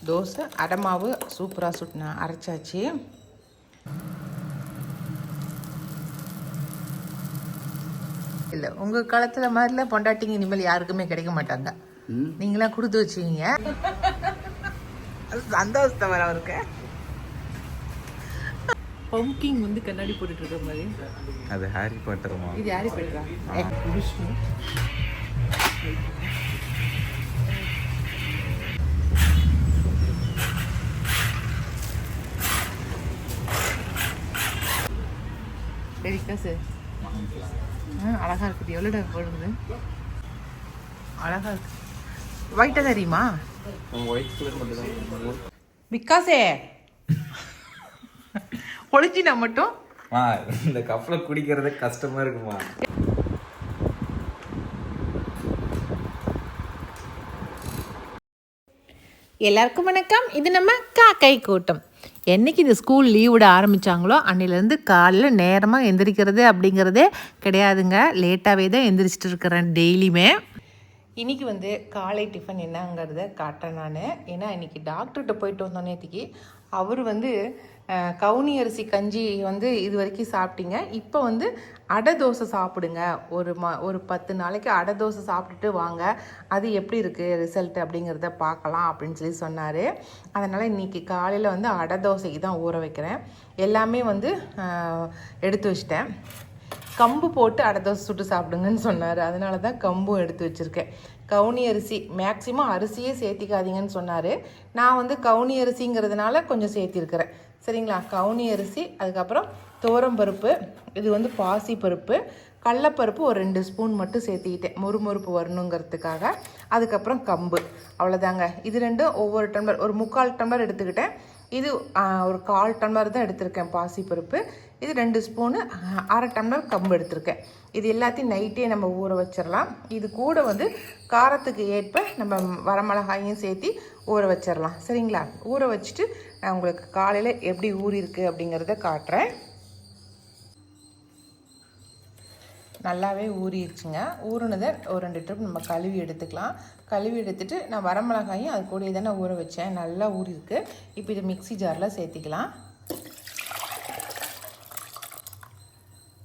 தோசை அடை மாவு சூப்பராக சுட்டினா அரைச்சாச்சு. இல்லை உங்கள் காலத்தில் மாதிரிலாம் பொண்டாட்டிங்க இனிமேல் யாருக்குமே கிடைக்க மாட்டாங்க. நீங்களாம் கொடுத்து வச்சுக்கிங்க. சந்தோஷத்தை வர அவருக்கு. பம்கிங் வந்து கண்ணாடி போட்டுட்டு இருக்க மாதிரி. அது ஹாரி பாட்டருமா? இது ஹாரி பாட்டரா? சரி காசு அழகா இருக்குது. எவ்வளோடா போடுறது? அழகா இருக்கு. ஒயிட்டா தெரியுமா? பிக்காசே ஒளிஞ்சினா மட்டும் இந்த கப்ல குடிக்கிறது கஷ்டமா இருக்குமா? எல்லாருக்கும் வணக்கம். இது நம்ம காக்கை கூட்டம். என்னைக்கு இந்த ஸ்கூல் லீவ் விட ஆரம்பித்தாங்களோ அன்னிலேருந்து காலையில் நேரமாக எந்திரிக்கிறது அப்படிங்கிறதே கிடையாதுங்க. லேட்டாகவே தான் எந்திரிச்சிட்டு இருக்கிறேன் டெய்லியுமே. இன்றைக்கி வந்து காலை டிஃபன் என்னங்கிறத காட்டுறேன் நான். ஏன்னா இன்றைக்கி டாக்டர்கிட்ட போயிட்டு வந்தோம் நேற்றுக்கு. அவர் வந்து கவுனி அரிசி கஞ்சி வந்து இது வரைக்கும் சாப்பிட்டீங்க, இப்போ வந்து அடை தோசை சாப்பிடுங்க, ஒரு 10 நாளைக்கு அடை தோசை சாப்பிட்டுட்டு வாங்க, அது எப்படி இருக்குது ரிசல்ட் அப்படிங்கிறத பார்க்கலாம் அப்படின்னு சொல்லி சொன்னார். அதனால் இன்றைக்கி காலையில் வந்து அடை தோசைக்கு தான் ஊற வைக்கிறேன். எல்லாமே வந்து எடுத்து வச்சிட்டேன். கம்பு போட்டு அடை தோசை சுட்டு சாப்பிடுங்கன்னு சொன்னார். அதனால தான் கம்பும் எடுத்து வச்சுருக்கேன். கவுனி அரிசி மேக்ஸிமம் அரிசியே சேர்த்திக்காதீங்கன்னு சொன்னார். நான் வந்து கவுனி அரிசிங்கிறதுனால கொஞ்சம் சேர்த்திருக்கிறேன். சரிங்களா? கவுனி அரிசி, அதுக்கப்புறம் துவரம்பருப்பு, இது வந்து பாசி பருப்பு, கடலப்பருப்பு ஒரு 2 ஸ்பூன் மட்டும் சேர்த்திக்கிட்டேன் முறுமுறுப்பு வரணுங்கிறதுக்காக. அதுக்கப்புறம் கம்பு, அவ்வளோதாங்க. இது ரெண்டும் ஒவ்வொரு டம்ளர், ஒரு 3/4 டம்ளர் எடுத்துக்கிட்டேன். இது ஒரு 1/4 டம்ளர் தான் எடுத்திருக்கேன் பாசிப்பருப்பு. இது 2 ஸ்பூனு, 1/2 டம்ளர் கம்பு எடுத்திருக்கேன். இது எல்லாத்தையும் நைட்டே நம்ம ஊற வச்சிடலாம். இது கூட வந்து காரத்துக்கு ஏற்ப நம்ம வரமிளகாயும் சேர்த்து ஊற வச்சிடலாம். சரிங்களா? ஊற வச்சுட்டு நான் உங்களுக்கு காலையில் எப்படி ஊறிருக்கு அப்படிங்கிறத காட்டுறேன். நல்லாவே ஊறிடுச்சுங்க. ஊறினதை ஒரு 2 ட்ரிப் நம்ம கழுவி எடுத்துக்கலாம். கழுவி எடுத்துகிட்டு நான் வரமிளகாயும் அது கூட தானே ஊற வச்சேன், நல்லா ஊறிருக்கு. இப்போ இது மிக்ஸி ஜாரில் சேர்த்திக்கலாம்.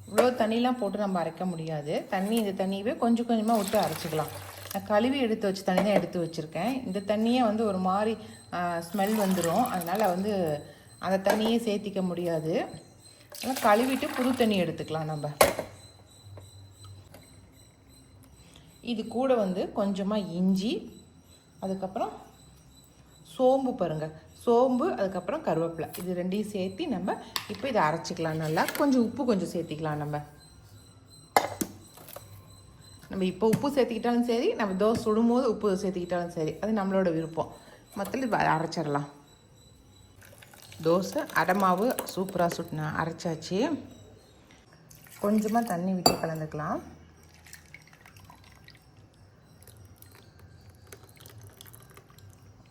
இவ்வளோ தண்ணிலாம் போட்டு நம்ம அரைக்க முடியாது. இந்த தண்ணியவே கொஞ்சம் கொஞ்சமாக விட்டு அரைச்சிக்கலாம். நான் கழுவி எடுத்து வச்ச தண்ணி தான் எடுத்து வச்சுருக்கேன். இந்த தண்ணியே வந்து ஒரு மாதிரி ஸ்மெல் வந்துடும். அதனால் வந்து அந்த தண்ணியே சேர்த்திக்க முடியாது. அதனால் கழுவிட்டு புது தண்ணி எடுத்துக்கலாம் நம்ம. இது கூட வந்து கொஞ்சமாக இஞ்சி, அதுக்கப்புறம் சோம்பு பாருங்கள், சோம்பு, அதுக்கப்புறம் கருவேப்பிலை, இது 2ஐயும் சேர்த்து நம்ம இப்போ இதை அரைச்சிக்கலாம். நல்லா கொஞ்சம் உப்பு கொஞ்சம் சேர்த்திக்கலாம். நம்ம இப்போ உப்பு சேர்த்துக்கிட்டாலும் சரி, நம்ம தோசை சுடும்போது உப்பு சேர்த்துக்கிட்டாலும் சரி, அது நம்மளோட விருப்பம். மற்ற அரைச்சிடலாம். தோசை அடை மாவு சூப்பராக சுட்டினா அரைச்சாச்சு. கொஞ்சமாக தண்ணி விட்டு கலந்துக்கலாம்.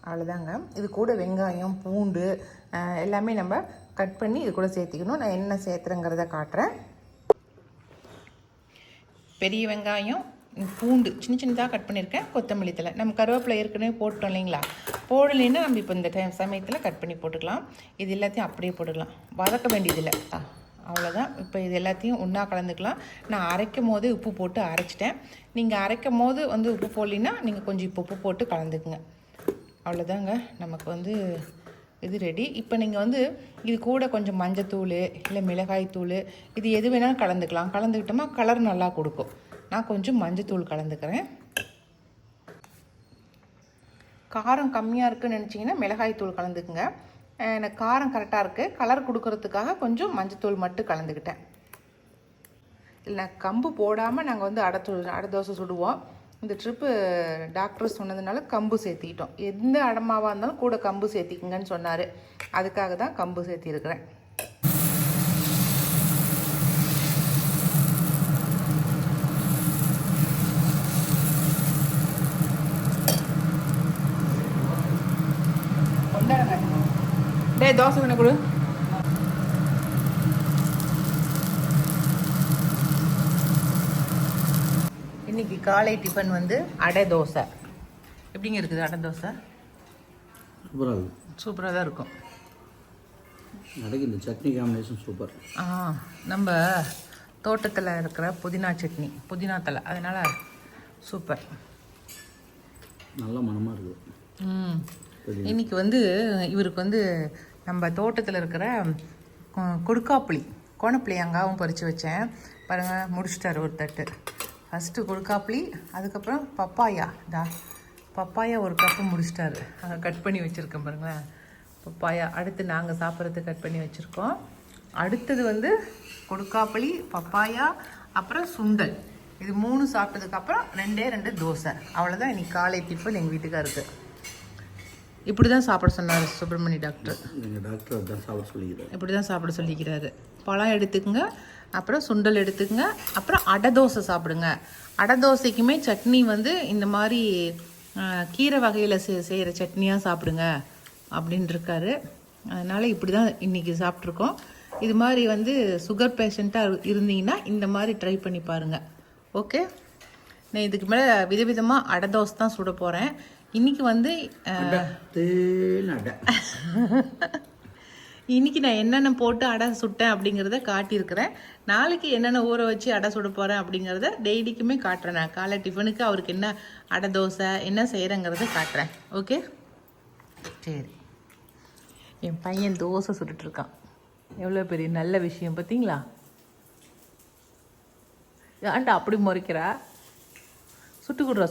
அவ்வளோதாங்க. இது கூட வெங்காயம், பூண்டு எல்லாமே நம்ம கட் பண்ணி இது கூட சேர்த்திக்கணும். நான் என்ன சேர்த்துறேங்கிறத காட்டுறேன். பெரிய வெங்காயம், பூண்டு சின்ன சின்னதாக கட் பண்ணியிருக்கேன், கொத்தமல்லி தழை, நம்ம கருவேப்பிலை ஏற்கனவே போட்டோம் இல்லைங்களா? போடலைன்னா நம்ம இப்போ இந்த சமயத்தில் கட் பண்ணி போட்டுக்கலாம். இது எல்லாத்தையும் அப்படியே போட்டுக்கலாம், வதக்க வேண்டியதில்லை. அவ்வளோதான். இப்போ இது எல்லாத்தையும் ஒன்றா கலந்துக்கலாம். நான் அரைக்கும் போது உப்பு போட்டு அரைச்சிட்டேன். நீங்கள் அரைக்கும் போது வந்து உப்பு போடலின்னா நீங்கள் கொஞ்சம் இப்போ உப்பு போட்டு கலந்துக்குங்க. அவ்வளோதாங்க, நமக்கு வந்து இது ரெடி. இப்போ நீங்கள் வந்து இது கூட கொஞ்சம் மஞ்சத்தூள் இல்லை மிளகாய்த்தூள், இது எது வேணாலும் கலந்துக்கலாம். கலந்துக்கிட்டோமா கலர் நல்லா கொடுக்கும். நான் கொஞ்சம் மஞ்சத்தூள் கலந்துக்கிறேன். காரம் கம்மியாக இருக்குதுன்னு நினச்சிங்கன்னா மிளகாய்த்தூள் கலந்துக்குங்க. எனக்கு காரம் கரெக்டாக இருக்குது. கலர் கொடுக்கறதுக்காக கொஞ்சம் மஞ்சத்தூள் மட்டும் கலந்துக்கிட்டேன். இல்லை கம்பு போடாமல் நாங்கள் வந்து அடை தோசை சுடுவோம். இந்த ட்ரிப்பு டாக்டர் சொன்னதுனால கம்பு சேர்த்திக்கிட்டோம். எந்த அடமாவாக இருந்தாலும் கூட கம்பு சேர்த்திக்குங்கன்னு சொன்னார். அதுக்காக தான் கம்பு சேர்த்திருக்கிறேன். தோசை வேணும் கொடு. இன்றைக்கி காலை டிஃபன் வந்து அடை தோசை. எப்படிங்க இருக்குது அடை தோசை? சூப்பராக இருக்குது. சூப்பராக தான் இருக்கும். எனக்கு இந்த சட்னி காம்பினேஷன் சூப்பர். நம்ம தோட்டத்தில் இருக்கிற புதினா சட்னி, புதினா தலை, அதனால் சூப்பர். நல்ல மனமாக இருக்குது. இன்னைக்கு இவருக்கு நம்ம தோட்டத்தில் இருக்கிற கொடுக்காப்புளி, கோணப்புளியங்காவும் பறித்து வச்சேன் பாருங்கள். முடிச்சிட்டாரு ஒரு தட்டு. ஃபஸ்ட்டு கொடுக்காப்புளி, அதுக்கப்புறம் பப்பாயா. பப்பாயா ஒரு கப்பு முடிச்சிட்டாரு. கட் பண்ணி வச்சுருக்கேன் பாருங்களேன் பப்பாயா. அடுத்து நாங்கள் சாப்பிட்றதுக்கு கட் பண்ணி வச்சுருக்கோம். அடுத்தது கொடுக்காப்புளி, பப்பாயா, அப்புறம் சுண்டல். இது 3 சாப்பிட்டதுக்கப்புறம் 2 தோசை. அவ்வளோதான் இன்னைக்கு காலை டிஃபன் எங்கள் வீட்டுக்காருக்கு. இப்படி தான் சாப்பிட சொன்னார் சுப்பிரமணி டாக்டர். எங்கள் டாக்டர் தான் சாப்பிட சொல்லிக்கிறார். இப்படி தான் சாப்பிட சொல்லிக்கிறாரு. பழம் எடுத்துக்கங்க, அப்புறம் சுண்டல் எடுத்துக்கங்க, அப்புறம் அடை தோசை சாப்பிடுங்க. அடை தோசைக்குமே சட்னி இந்த மாதிரி கீரை வகையில் செய்கிற சட்னியாக சாப்பிடுங்க அப்படின்னு இருக்காரு. அதனால் இப்படி தான் இன்றைக்கி சாப்பிட்ருக்கோம். இது மாதிரி சுகர் பேஷண்ட்டாக இருந்தீங்கன்னா இந்த மாதிரி ட்ரை பண்ணி பாருங்கள். ஓகே, நான் இதுக்கு மேலே விதவிதமாக அடை தோசை தான் சுட போகிறேன். இன்றைக்கி இன்றைக்கி நான் என்னென்ன போட்டு அடை சுட்டேன் அப்படிங்கிறத காட்டியிருக்கிறேன். நாளைக்கு என்னென்ன ஊற வச்சு அடை சுட போகிறேன் அப்படிங்கிறத டெய்லிக்குமே காட்டுறேன். நான் காலை டிஃபனுக்கு அவருக்கு என்ன அடை தோசை என்ன செய்கிறேங்கிறத காட்டுறேன். ஓகே, சரி. என் பையன் தோசை சுட்டுட்ருக்கான். எவ்வளோ பெரிய நல்ல விஷயம் பார்த்தீங்களா? ஏன்டா அப்படி முறைக்கிறா? சுட்டு கொடுறா.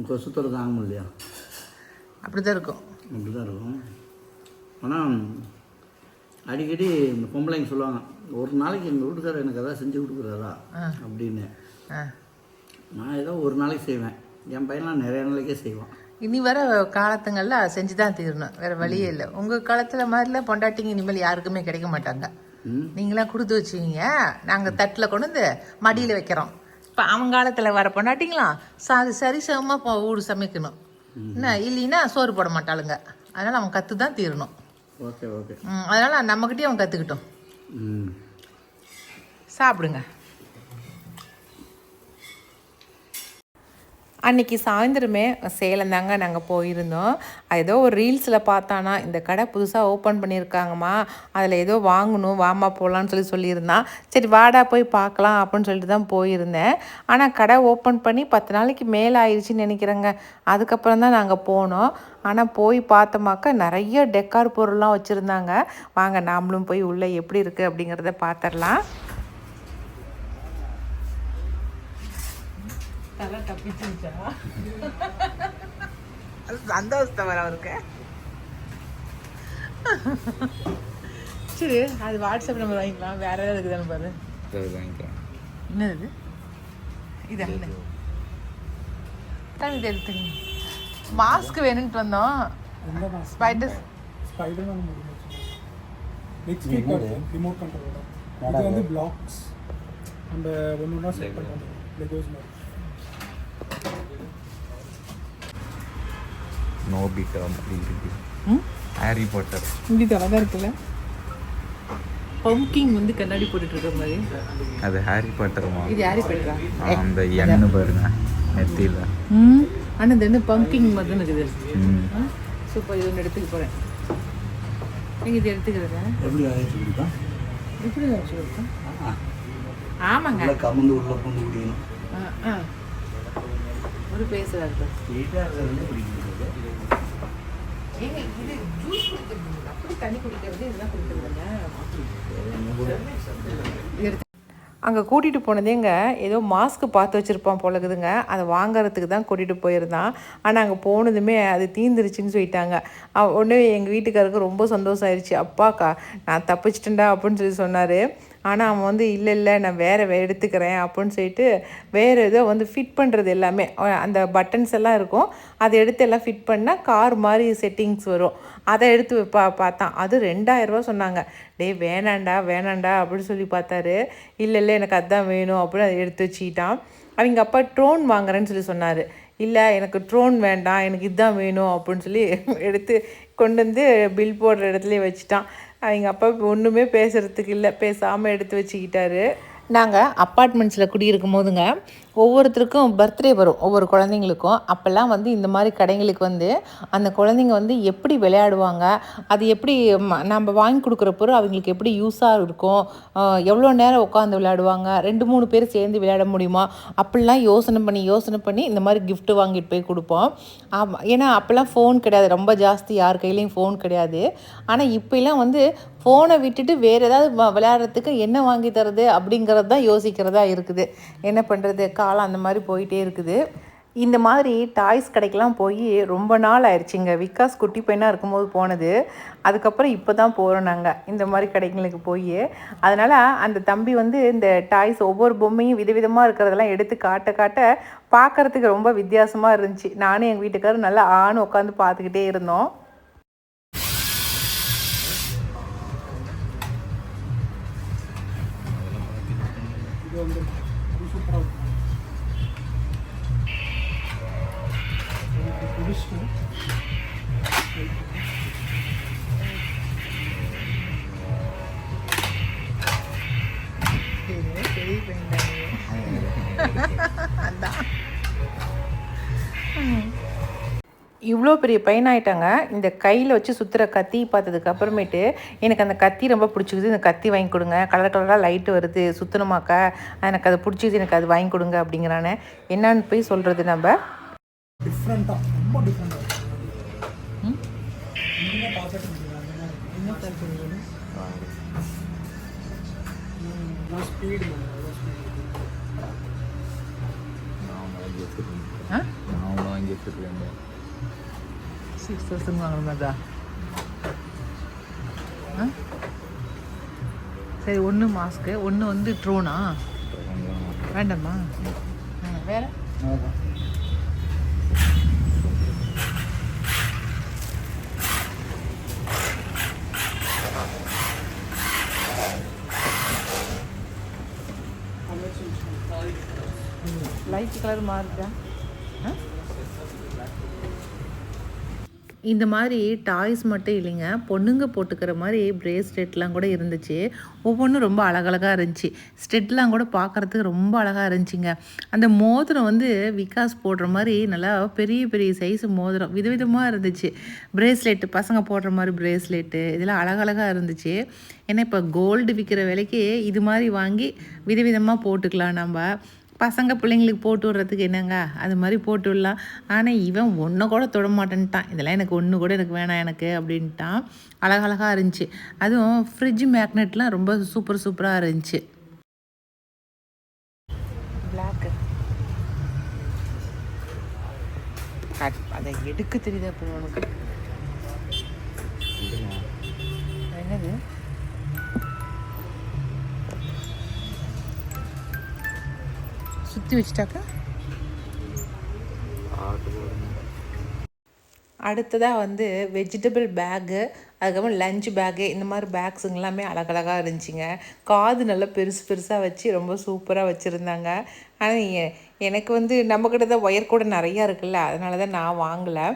கொசுத்தோடு தாங்க முடியலையா? அப்படி தான் இருக்கும். ஆனால் அடிக்கடி இந்த பொம்பளைங்க சொல்லுவாங்க, ஒரு நாளைக்கு எங்கள் வீட்டுக்காரர் எனக்கு எதாவது செஞ்சு கொடுக்குறாரா அப்படின்னு. நான் ஏதோ ஒரு நாளைக்கு செய்வேன். என் பையன்லாம் நிறைய நாளைக்கே செய்வான். இனி வர காலத்துங்களில் செஞ்சு தான் தீரணும், வேறு வழியே இல்லை. உங்கள் காலத்தில் மாதிரிலாம் பொண்டாட்டிங்க இனிமேல் யாருக்குமே கிடைக்க மாட்டாங்க. நீங்களாம் கொடுத்து வச்சுவீங்க, நாங்கள் தட்டில் கொண்டு வந்து மடியில் வைக்கிறோம். இப்போ அவன் காலத்தில் வர பொண்டாட்டிங்களாம் சரி சமமாக வீடு சமைக்கணும், என்ன இல்லைன்னா சோறு போட மாட்டாளுங்க. அதனால் அவன் கற்று தான் தீரணும். Okay okay. அதனால் நம்மக்கிட்டே அவன் கற்றுக்கிட்டோம். சாப்பிடுங்க. அன்றைக்கி சாயந்தரமே சேலம் தாங்க நாங்கள் போயிருந்தோம். ஏதோ ஒரு ரீல்ஸில் பார்த்தானா இந்த கடை புதுசாக ஓப்பன் பண்ணியிருக்காங்கம்மா, அதில் ஏதோ வாங்கணும், வாமா போகலான்னு சொல்லியிருந்தான். சரி வாடா போய் பார்க்கலாம் அப்படின்னு சொல்லிட்டு தான் போயிருந்தேன். ஆனால் கடை ஓப்பன் பண்ணி 10 நாளைக்கு மேலே ஆயிடுச்சுன்னு நினைக்கிறேங்க. அதுக்கப்புறம் தான் நாங்கள் போனோம். ஆனால் போய் பார்த்தோமாக்கா நிறைய டெக்கார் பொருள்லாம் வச்சுருந்தாங்க. வாங்க நாமளும் போய் உள்ளே எப்படி இருக்குது அப்படிங்கிறத பார்த்துடலாம். சந்தோஷம் வர அவருக்கு. சரி, அது வாட்ஸ்அப் நம்பர் வாங்கிக்கலாம். வேற ஏதாவது இருக்குதானு பாரு. என்னது இது? அல்ல தனி தெரியுது. மாஸ்க் வேணும்ட்டு வந்தோம். ஸ்பைடர்மேன் ரிமோட் கண்ட்ரோலோட இது வந்து பிளாக்ஸ் நம்ம ஒன்னொன்னா செட் பண்ணுவோம். லெகோஸ் மாதிரி நோபிட்டா மாதிரி இருக்கு. ஹாரி பாட்டர் இப்படி அழகா இருக்குல்ல. பம்கிங் கண்ணாடி போட்டுட்டு இருக்க மாதிரி. அது ஹாரி பாட்டர்மா. இது ஹாரி பாட்டரா? அந்த எண்ணெய் பாருங்க நெத்தியில. ஆனா இந்த என்ன பம்கிங் மாதிரி தான் இருக்குது. சூப்பர். இது ஒன்று எடுத்துக்க போறேன். நீங்க இது எடுத்துக்கிறதா? எப்படி ஆயிடுச்சு கொடுத்தா? எப்படி ஆயிடுச்சு கொடுத்தா? ஆமாங்க. உள்ள கமந்து உள்ள கொண்டு குடிக்கணும். ஒரு பேசுறாரு. ஏங்க இது ஜூஸ் குடிக்கிறது, அப்படி தண்ணி குடிக்கிறது, இதெல்லாம் குடிக்கிறதுங்க. அங்கே கூட்டிகிட்டு போனதேங்க ஏதோ மாஸ்க் பார்த்து வச்சுருப்பான் போலக்குதுங்க. அதை வாங்கிறதுக்கு தான் கூட்டிகிட்டு போயிருந்தான். ஆனால் அங்கே போனதுமே அது தீந்துருச்சுன்னு சொல்லிட்டாங்க. உடனே எங்கள் வீட்டுக்காருக்கு ரொம்ப சந்தோஷம் ஆயிடுச்சு. அப்பாக்கா நான் தப்பிச்சிட்டேன்டா அப்படின்னு சொன்னார். ஆனால் அவன் இல்லை நான் வேறு எடுத்துக்கிறேன் அப்படின்னு சொல்லிட்டு வேறு ஏதோ ஃபிட் பண்ணுறது எல்லாமே அந்த பட்டன்ஸ் எல்லாம் இருக்கும், அதை எடுத்து எல்லாம் ஃபிட் பண்ணால் கார் மாதிரி செட்டிங்ஸ் வரும். அதை எடுத்து பார்த்தான். அது 2000 ரூபா சொன்னாங்க. வேணாண்டா அப்படின்னு சொல்லி பார்த்தாரு. இல்லை எனக்கு அதுதான் வேணும் அப்படின்னு அதை எடுத்து வச்சுக்கிட்டான். அவங்க அப்பா ட்ரோன் வாங்குறேன்னு சொல்லி சொன்னார். இல்லை எனக்கு ட்ரோன் வேண்டாம், எனக்கு இதுதான் வேணும் அப்படின்னு சொல்லி எடுத்து கொண்டு வந்து பில் போடுற இடத்துலையே வச்சுட்டான். அவங்க அப்பா ஒன்றுமே பேசுகிறதுக்கு இல்லை, பேசாமல் எடுத்து வச்சுக்கிட்டாரு. நாங்கள் அப்பார்ட்மெண்ட்ஸில் குடியிருக்கும் போதுங்க ஒவ்வொருத்தருக்கும் பர்த்டே வரும் ஒவ்வொரு குழந்தைங்களுக்கும். அப்போல்லாம் வந்து இந்த மாதிரி கடைங்களுக்கு வந்து அந்த குழந்தைங்க வந்து எப்படி விளையாடுவாங்க, அது எப்படி நம்ம வாங்கி கொடுக்குற பொருள் அவங்களுக்கு எப்படி யூஸாக இருக்கும், எவ்வளோ நேரம் உட்காந்து விளையாடுவாங்க, 2-3 பேர் சேர்ந்து விளையாட முடியுமா, அப்படிலாம் யோசனை பண்ணி இந்த மாதிரி gift வாங்கிட்டு போய் கொடுப்போம். ஏன்னா அப்போல்லாம் ஃபோன் கிடையாது, ரொம்ப ஜாஸ்தி யார் கையிலையும் ஃபோன் கிடையாது. ஆனால் இப்போலாம் வந்து ஃபோனை விட்டுட்டு வேறு ஏதாவது விளையாடுறதுக்கு என்ன வாங்கி தரது அப்படிங்கிறது தான் யோசிக்கிறதா இருக்குது. என்ன பண்ணுறது, காலம் அந்த மாதிரி போயிட்டே இருக்குது. இந்த மாதிரி டாய்ஸ் கடைக்கெலாம் போய் ரொம்ப நாள் ஆயிடுச்சுங்க. விகாஸ் குட்டி பையனாக இருக்கும்போது போனது, அதுக்கப்புறம் இப்போ தான் போகிறோம் நாங்கள் இந்த மாதிரி கடைங்களுக்கு போய். அதனால் அந்த தம்பி வந்து இந்த டாய்ஸ் ஒவ்வொரு பொம்மையும் விதவிதமாக இருக்கிறதெல்லாம் எடுத்து காட்ட பார்க்குறதுக்கு ரொம்ப வித்தியாசமாக இருந்துச்சு. நானும் எங்கள் வீட்டுக்காரரும் நல்லா ஆணு உட்காந்து பார்த்துக்கிட்டே இருந்தோம். இது வந்து சூப்பராக இருக்கும். குடிச்சிட்டு இவ்வளோ பெரிய பையனாயிட்டாங்க. இந்த கையில் வச்சு சுற்றுற கத்தி பார்த்ததுக்கு அப்புறமேட்டு எனக்கு அந்த கத்தி ரொம்ப பிடிச்சிக்குது, இந்த கத்தி வாங்கி கொடுங்க, கலர் கலராக லைட்டு வருது சுற்றணுமாக்கா, எனக்கு அது பிடிச்சிக்குது, எனக்கு அது வாங்கி கொடுங்க அப்படிங்கிறானே. என்னான்னு போய் சொல்கிறது நம்ம. டிஃப்ரெண்ட்டாக ரொம்ப டிஃப்ரெண்ட்டாக நீங்கள் பார்த்துட்டு ஸ்பீடு நான் வாங்கி வச்சுருக்கேன். 6,000 வாங்கணுமாதா? சரி, ஒன்று மாஸ்க்கு, ஒன்று வந்து ட்ரோனா வேண்டாமா? வேறு லைட் கலர் மாறுதா? இந்த மாதிரி டாய்ஸ் மட்டும் இல்லைங்க, பொண்ணுங்க போட்டுக்கிற மாதிரி பிரேஸ்லெட்லாம் கூட இருந்துச்சு. ஒவ்வொன்றும் ரொம்ப அழகழகாக இருந்துச்சு. ஸ்டெட்லாம் கூட பார்க்குறதுக்கு ரொம்ப அழகாக இருந்துச்சுங்க. அந்த மோதிரம் வந்து விகாஸ் போடுற மாதிரி நல்லா பெரிய பெரிய சைஸு மோதிரம் விதவிதமாக இருந்துச்சு. பிரேஸ்லெட்டு பசங்க போடுற மாதிரி பிரேஸ்லெட்டு இதெல்லாம் அழகழகாக இருந்துச்சு. ஏன்னா இப்போ கோல்டு விற்கிற விலைக்கு இது மாதிரி வாங்கி விதவிதமாக போட்டுக்கலாம் நம்ம. பசங்க பிள்ளைங்களுக்கு போட்டு விட்றதுக்கு என்னங்க அது மாதிரி போட்டு விடலாம். ஆனால் இவன் ஒன்றை கூட தொட மாட்டேன்ட்டான். இதெல்லாம் எனக்கு ஒன்று கூட எனக்கு வேணாம் எனக்கு அப்படின்ட்டான். அழகழகாக இருந்துச்சு. அதுவும் ஃப்ரிட்ஜ் மேக்னெட்லாம் ரொம்ப சூப்பராக இருந்துச்சு. பிளாக்கு அதை எடுக்க தெரியுது அப்போ உனக்கு என்னது? சுற்றி வச்சுட்டாக்கா. அடுத்ததாக வந்து வெஜிடபிள் பேக்கு, அதுக்கப்புறம் லஞ்ச் பேக்கு, இந்த மாதிரி பேக்ஸுங்க எல்லாமே அழகழகாக இருந்துச்சுங்க. காது நல்லா பெருசாக வச்சு ரொம்ப சூப்பராக வச்சுருந்தாங்க. ஆனால் எனக்கு வந்து நம்மக்கிட்ட தான் ஒயர் கூட நிறையா இருக்குல்ல, அதனால தான் நான் வாங்கலை.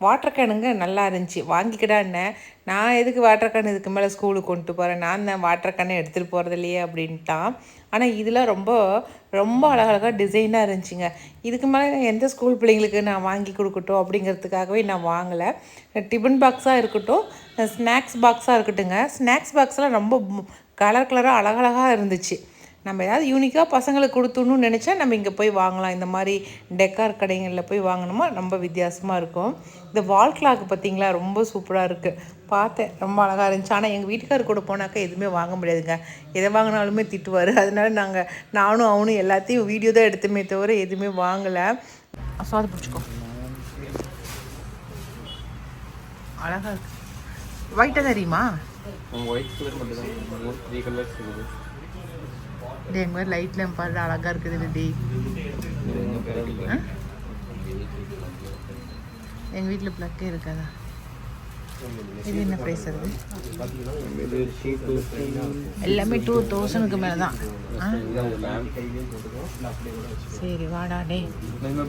வாட்டர் கேனுங்க நல்லா இருந்துச்சு, வாங்கிக்கிடான்னே. நான் எதுக்கு வாட்டர் கேன் இதுக்கு மேலே ஸ்கூலுக்கு கொண்டு போகிறேன், நான் தான் வாட்டர் கேனை எடுத்துகிட்டு போகிறது இல்லையே அப்படின்ட்டான். ஆனால் இதெல்லாம் ரொம்ப அழகழகாக டிசைனாக இருந்துச்சுங்க. இதுக்கு மேலே எந்த ஸ்கூல் பிள்ளைங்களுக்கு நான் வாங்கி கொடுக்கட்டும் அப்படிங்கிறதுக்காகவே நான் வாங்கலை. டிஃபன் பாக்ஸாக இருக்கட்டும், ஸ்நாக்ஸ் பாக்ஸாக இருக்கட்டுங்க, ஸ்நாக்ஸ் பாக்ஸ்லாம் ரொம்ப கலராக அழகழகாக இருந்துச்சு. நம்ம ஏதாவது யூனிக்காக பசங்களுக்கு கொடுத்துடணும்னு நினச்சா நம்ம இங்கே போய் வாங்கலாம். இந்த மாதிரி டெக்கார் கடைகளில் போய் வாங்கினோமா ரொம்ப வித்தியாசமாக இருக்கும். இந்த வால் கிளாக் பார்த்திங்களா, ரொம்ப சூப்பராக இருக்குது. பார்த்தேன், ரொம்ப அழகாக இருந்துச்சு. ஆனால் எங்கள் வீட்டுக்காரர் கூட போனாக்கா எதுவுமே வாங்க முடியாதுங்க, எதை வாங்கினாலுமே திட்டுவார். அதனால நானும் அவனும் எல்லாத்தையும் வீடியோ தான் எடுத்துமே தவிர எதுவுமே வாங்கலை. சுவாத பிடிச்சிக்கோ, அழகாக இருக்குது. ஒயிட்டாக தெரியுமா? ஒயிட் கலர் மட்டும் தான், 3 கலர்ஸ் இருக்குது. எங்கள் மாதிரி லைட்லாம் பாரு அழகாக இருக்குது. டி எங்கள் வீட்டில் ப்ளக்கே இருக்காதா? இது என்ன ப்ரைஸ் வருது? எல்லாமே 2000க்கு மேலே தான். சரி வாடா டே.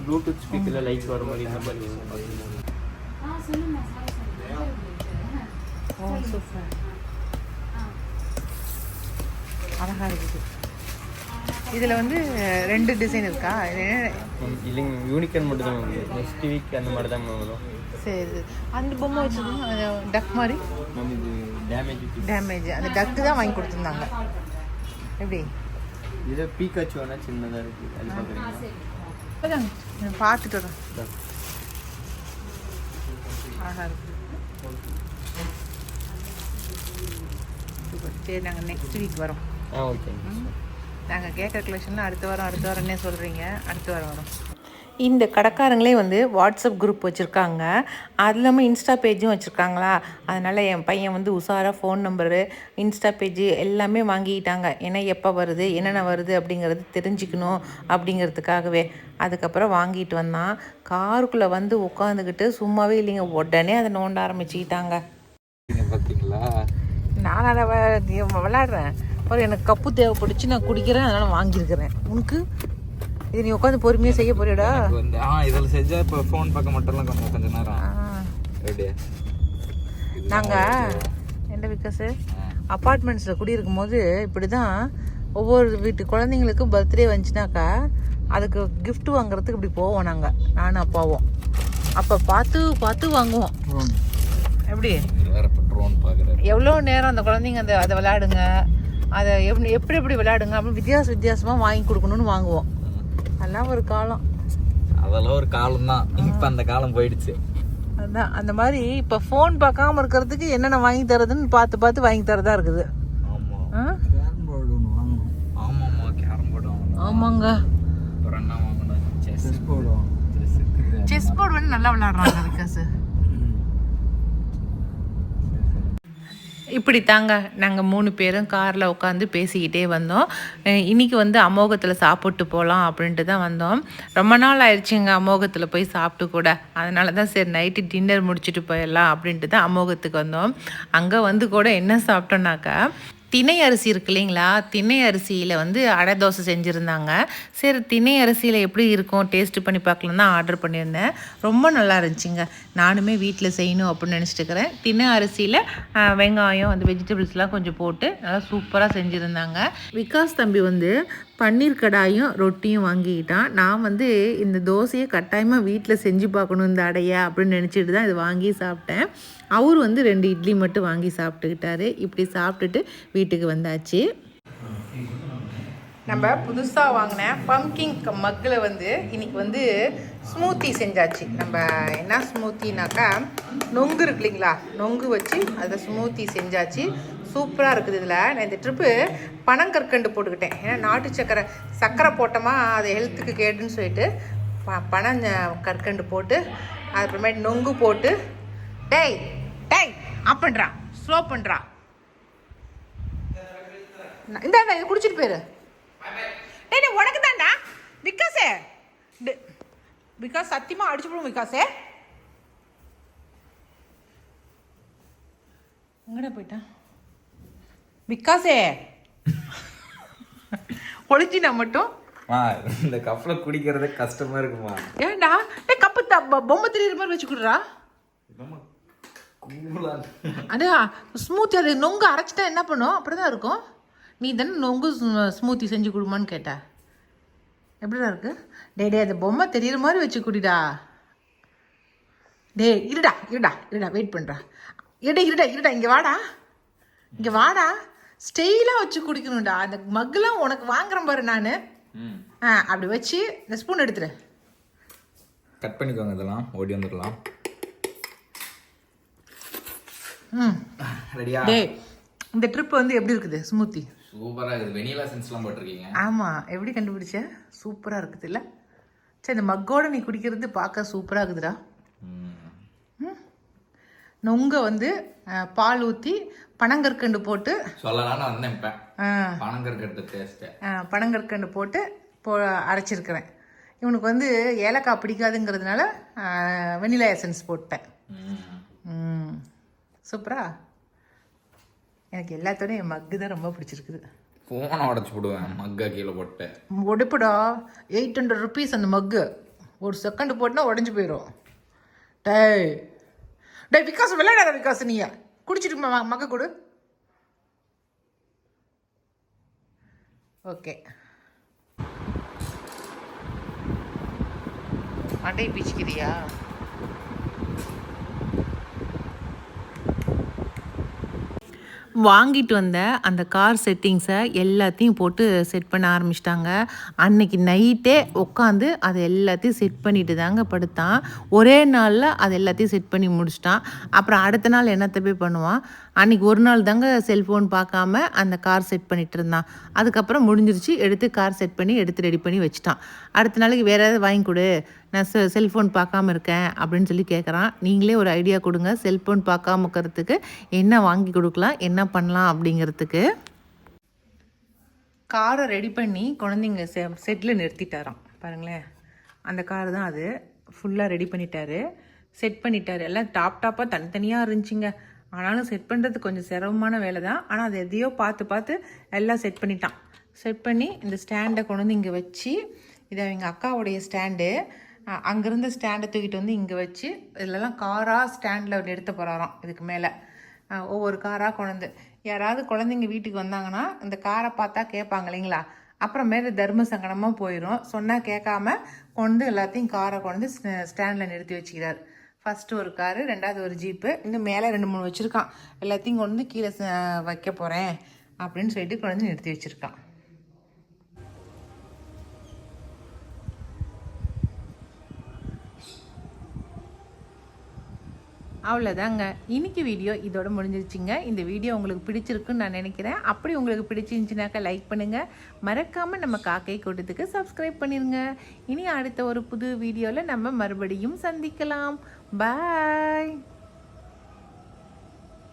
ப்ளூடூத் ஸ்பீக்கரில் லைட் வர மாதிரி இந்த மாதிரி. ஓ சூப்பர், அழகாக இருக்குது. இதில் வந்து 2 டிசைன் இருக்கா? இது இல்லைங்க, யூனிகார்ன் மட்டும் தான் வாங்குது. நெக்ஸ்ட் வீக் அந்த மாதிரி தான் வரும். சரி, அந்த பொம்மை வச்சுருக்கோம், அந்த டக் மாதிரி மேம் இது டேமேஜ், அந்த டக்கு தான் வாங்கி கொடுத்துருந்தாங்க. எப்படி இது பீக்காச்சு வேணால் சின்னதாக இருக்குது, அது பார்க்குறீங்களா? அதான் நான் பார்த்துட்டு வரேன். அழகாக இருக்குது. சரி, நாங்கள் நெக்ஸ்ட் வீக் வரோம். ஓகே. நாங்கள் கேட்குற கலெக்ஷன்லாம் அடுத்த வாரம்னே சொல்கிறீங்க. அடுத்த வாரம் வரும். இந்த கடைக்காரங்களே வந்து வாட்ஸ்அப் குரூப் வச்சுருக்காங்க, அது இல்லாமல் இன்ஸ்டா பேஜும் வச்சுருக்காங்களா. அதனால் என் பையன் வந்து உஷாராக ஃபோன் நம்பரு, இன்ஸ்டா பேஜு எல்லாமே வாங்கிக்கிட்டாங்க. ஏன்னா எப்போ வருது, என்னென்ன வருது அப்படிங்கிறது தெரிஞ்சுக்கணும் அப்படிங்கிறதுக்காகவே. அதுக்கப்புறம் வாங்கிட்டு வந்தான். காருக்குள்ளே வந்து உட்காந்துக்கிட்டு சும்மாவே இல்லைங்க, உடனே அதை நோண்ட ஆரம்பிச்சுக்கிட்டாங்க. பார்த்தீங்களா, நான் அதை விளாட்றேன். அப்புறம் எனக்கு கப்பு தேவைப்படுச்சு, நான் குடிக்கிறேன், அதனால் வாங்கியிருக்கிறேன். உனக்கு இது நீ உட்காந்து பொறுமையாக செய்ய போறியடா? வந்து இதில் செஞ்சால் இப்போ ஃபோன் பார்க்க மட்டும்லாம் கொஞ்சம் நேரம் எப்படியா. நாங்கள் என்ன விகாஸ் அப்பார்ட்மெண்ட்ஸில் குடியிருக்கும் போது இப்படி தான் ஒவ்வொரு வீட்டு குழந்தைங்களுக்கும் பர்த்டே வந்துச்சுனாக்கா அதுக்கு gift வாங்குறதுக்கு இப்படி போவோம் நாங்கள், நானும் அப்பாவும். அப்போ பார்த்து வாங்குவோம். எப்படி ட்ரோன் பார்க்குறேன், எவ்வளோ நேரம் அந்த குழந்தைங்க அதை விளையாடுங்க, அதை எப்படி விளையாடுங்க அப்படின்னு வித்தியாசமாக வாங்கி கொடுக்கணும்னு வாங்குவோம். அதெல்லாம் ஒரு காலம். அதெல்லாம் ஒரு காலம் தான். இப்போ அந்த காலம் போயிடுச்சு. அதான் அந்த மாதிரி இப்போ ஃபோன் பார்க்காம இருக்கிறதுக்கு என்னென்ன வாங்கி தரதுன்னு பார்த்து வாங்கி தரதா இருக்குது. ஆமாம், கேரம் போர்டு ஒன்று வாங்கணும். ஆமாம்மா, கேரம் போர்டு வாங்கணும். ஆமாங்க, அப்புறம் என்ன வாங்கணும், செஸ் போர்டு வாங்கணும். செஸ் போர்டு வந்து நல்லா விளையாடுறாங்க விகாஸ். இப்படி தாங்க நாங்கள் 3 பேரும் காரில் உட்காந்து பேசிக்கிட்டே வந்தோம். இன்றைக்கி வந்து அமோகத்தில் சாப்பிட்டு போகலாம் அப்படின்ட்டு தான் வந்தோம். ரொம்ப நாள் ஆயிடுச்சுங்க அமோகத்தில் போய் சாப்பிட்டு கூட. அதனால தான் சரி நைட்டு டின்னர் முடிச்சுட்டு போயிடலாம் அப்படின்ட்டு தான் அமோகத்துக்கு வந்தோம். அங்கே வந்து கூட என்ன சாப்பிட்டோன்னாக்கா, திணை அரிசி இருக்கு இல்லைங்களா, திணை அரிசியில் வந்து அடை தோசை செஞ்சுருந்தாங்க. சரி திணை அரிசியில் எப்படி இருக்கும் டேஸ்ட்டு பண்ணி பார்க்கலாம் தான் ஆர்டர் பண்ணியிருந்தேன். ரொம்ப நல்லா இருந்துச்சுங்க. நானுமே வீட்டில் செய்யணும் அப்படின்னு நினச்சிட்டு இருக்கிறேன். திணை அரிசியில் வெங்காயம் அந்த வெஜிடபிள்ஸ்லாம் கொஞ்சம் போட்டு நல்லா சூப்பராக செஞ்சுருந்தாங்க. விகாஸ் தம்பி வந்து பன்னீர் கடாயும் ரொட்டியும் வாங்கிக்கிட்டான். நான் வந்து இந்த தோசையை கட்டாயமாக வீட்டில் செஞ்சு பார்க்கணும் இந்த அடையை அப்படின்னு நினச்சிட்டு தான் இது வாங்கி சாப்பிட்டேன். அவர் வந்து 2 இட்லி மட்டும் வாங்கி சாப்பிட்டுக்கிட்டாரு. இப்படி சாப்பிட்டுட்டு வீட்டுக்கு வந்தாச்சு. நம்ம புதுசாக வாங்கின பம்கின் மக்கில் வந்து இன்றைக்கி வந்து ஸ்மூத்தி செஞ்சாச்சு. நம்ம என்ன ஸ்மூத்தினாக்கா, நொங்கு இருக்கு இல்லைங்களா, நொங்கு வச்சு அதில் ஸ்மூத்தி செஞ்சாச்சு. சூப்பராக இருக்குது. இதில் நான் இந்த ட்ரிப்பு பனங்கற்கண்டு போட்டுக்கிட்டேன். ஏன்னா நாட்டு சர்க்கரை போட்டோமா அது ஹெல்த்துக்கு கேடுன்னு சொல்லிட்டு கற்கண்டு போட்டு அதுக்கப்புறமேட்டு நொங்கு போட்டு டேய் ஆப் பண்ணுறான், ஸ்லோ பண்ணுறான். இந்த இது குடிச்சிட்டு போயிரு. டேய் உனக்கு தான்டா விகாஸே, விகாஸ் சத்தியமாக அடிச்சு போடும் விகாஸே. எங்கடா போயிட்டான் விகாஸே? ஒழிச்சினா மட்டும் இந்த கப்பில் குடிக்கிறதே கஷ்டமா இருக்குமா? ஏன்டா கப்பு பொம்மை தெரியுற மாதிரி வச்சு கொடுறா. அடா ஸ்மூத்தி அது நொங்கு அரைச்சிட்டா என்ன பண்ணும், அப்படி தான் இருக்கும். நீ தானே நொங்கு ஸ்மூத்தி செஞ்சு கொடுமான்னு கேட்ட. எப்படிடா இருக்கு? டே அது பொம்மை தெரியுற மாதிரி வச்சு குடிடா. இருடா வெயிட் பண்ணுறா. இருடா இங்கே வாடா ஸ்டெயிலாக வச்சு குடிக்கணும்டா. அந்த மக்குலாம் உனக்கு வாங்குறேன் பாரு நான். அப்படி வச்சு இந்த ஸ்பூன் எடுத்துரு. கட் பண்ணிக்கோங்க, இதெல்லாம் ஓடி வந்துடலாம். ரெடியா? இந்த ட்ரிப் வந்து எப்படி இருக்குது ஸ்மூத்தி? சூப்பராக இருக்குது. வெனிலா சென்ஸ்லாம் போட்டிருக்கீங்க. ஆமாம், எப்படி கண்டுபிடிச்ச? சூப்பராக இருக்குது இல்லை? சரி இந்த மக்கோட நீ குடிக்கிறது பார்க்க சூப்பராக இருக்குதுடா. நொங்க வந்து பால் ஊற்றி பனங்கற்கண்டு போட்டு சொல்லலாம்னு வந்தேன். இப்போ பனங்கற்கண்டு டேஸ்ட்டு பனங்கற்கண்டு போட்டு அரைச்சிருக்கிறேன். இவனுக்கு வந்து ஏலக்காய் பிடிக்காதுங்கிறதுனால வெனிலா எசன்ஸ் போட்டேன். சூப்பரா. எனக்கு எல்லாத்தோடையும் என் மக்கு தான் ரொம்ப பிடிச்சிருக்குது. ஃபோனை உடச்சி போடுவேன் மக்கா கீழே போட்டு. உடைப்புடா 800 rupees அந்த மக்கு. ஒரு செகண்ட் போட்டுனா உடஞ்சி போயிடும். டேய் விகாஸ் விளையாடாத விகாஸ், நீ குடிச்சிட்டு மக்க கொடு. ஓகே அடை பிச்சுக்கிறியா? வாங்கிட்டு வந்த அந்த கார் செட்டிங்ஸை எல்லாத்தையும் போட்டு செட் பண்ண ஆரம்பிச்சிட்டாங்க. அன்னைக்கு நைட்டே உட்காந்து அதை எல்லாத்தையும் செட் பண்ணிட்டு தாங்க படுத்தான். ஒரே நாளில் அது எல்லாத்தையும் செட் பண்ணி முடிச்சிட்டான். அப்புறம் அடுத்த நாள் என்னத்தை போய் பண்ணுவான்? அன்றைக்கி ஒரு நாள் தாங்க செல்ஃபோன் பார்க்காம அந்த கார் செட் பண்ணிகிட்டு இருந்தான். அதுக்கப்புறம் முடிஞ்சிருச்சு, எடுத்து கார் செட் பண்ணி எடுத்து ரெடி பண்ணி வச்சுட்டான். அடுத்த நாளைக்கு வேறு ஏதாவது வாங்கி கொடு, நான் செல்ஃபோன் பார்க்காம இருக்கேன் அப்படின்னு சொல்லி கேட்குறான். நீங்களே ஒரு ஐடியா கொடுங்க, செல்ஃபோன் பார்க்காம இருக்கிறதுக்கு என்ன வாங்கி கொடுக்கலாம், என்ன பண்ணலாம் அப்படிங்கிறதுக்கு. காரை ரெடி பண்ணி குழந்தைங்க செட்டில் நிறுத்திட்டாராம். பாருங்களேன், அந்த கார் தான் அது. ஃபுல்லாக ரெடி பண்ணிட்டாரு, செட் பண்ணிட்டாரு. எல்லாம் டாப்பாக தனித்தனியாக இருந்துச்சுங்க. ஆனாலும் செட் பண்ணுறது கொஞ்சம் சிரமமான வேலை தான். ஆனால் அது எதையோ பார்த்து எல்லாம் செட் பண்ணிட்டான். செட் பண்ணி இந்த ஸ்டாண்டை கொண்டு வந்து இங்கே வச்சு, இதை எங்கள் அக்காவுடைய ஸ்டாண்டு, அங்கேருந்து ஸ்டாண்டை தூக்கிட்டு வந்து இங்கே வச்சு இதிலலாம் காராக ஸ்டாண்டில் நிறுத்த போகிறாராம். இதுக்கு மேலே ஒவ்வொரு காராக கொண்டு யாராவது குழந்தைங்க வீட்டுக்கு வந்தாங்கன்னா இந்த காரை பார்த்தா கேட்பாங்க இல்லைங்களா, அப்புறமேல தர்ம சங்கடமாக போயிடும். சொன்னால் கேட்காம கொண்டு எல்லாத்தையும் காரை கொண்டு ஸ்டாண்டில் நிறுத்தி வச்சுக்கிறார். ஃபஸ்ட்டு ஒரு காரு, ரெண்டாவது ஒரு ஜீப்பு, இன்னும் மேலே 2-3 வச்சுருக்கான். எல்லாத்தையும் கொண்டு கீழே வைக்க போகிறேன் அப்படின்னு சொல்லிட்டு கொண்டு வந்து நிறுத்தி வச்சுருக்கான். அவ்வளோதாங்க, இன்னைக்கு வீடியோ இதோட முடிஞ்சிருச்சுங்க. இந்த வீடியோ உங்களுக்கு பிடிச்சிருக்குன்னு நான் நினைக்கிறேன். அப்படி உங்களுக்கு பிடிச்சிருந்துச்சுனாக்கா லைக் பண்ணுங்கள். மறக்காமல் நம்ம காக்கை கூட்டத்துக்கு சப்ஸ்கிரைப் பண்ணிடுங்க. இனி அடுத்த ஒரு புது வீடியோவில் நம்ம மறுபடியும் சந்திக்கலாம். பாய்.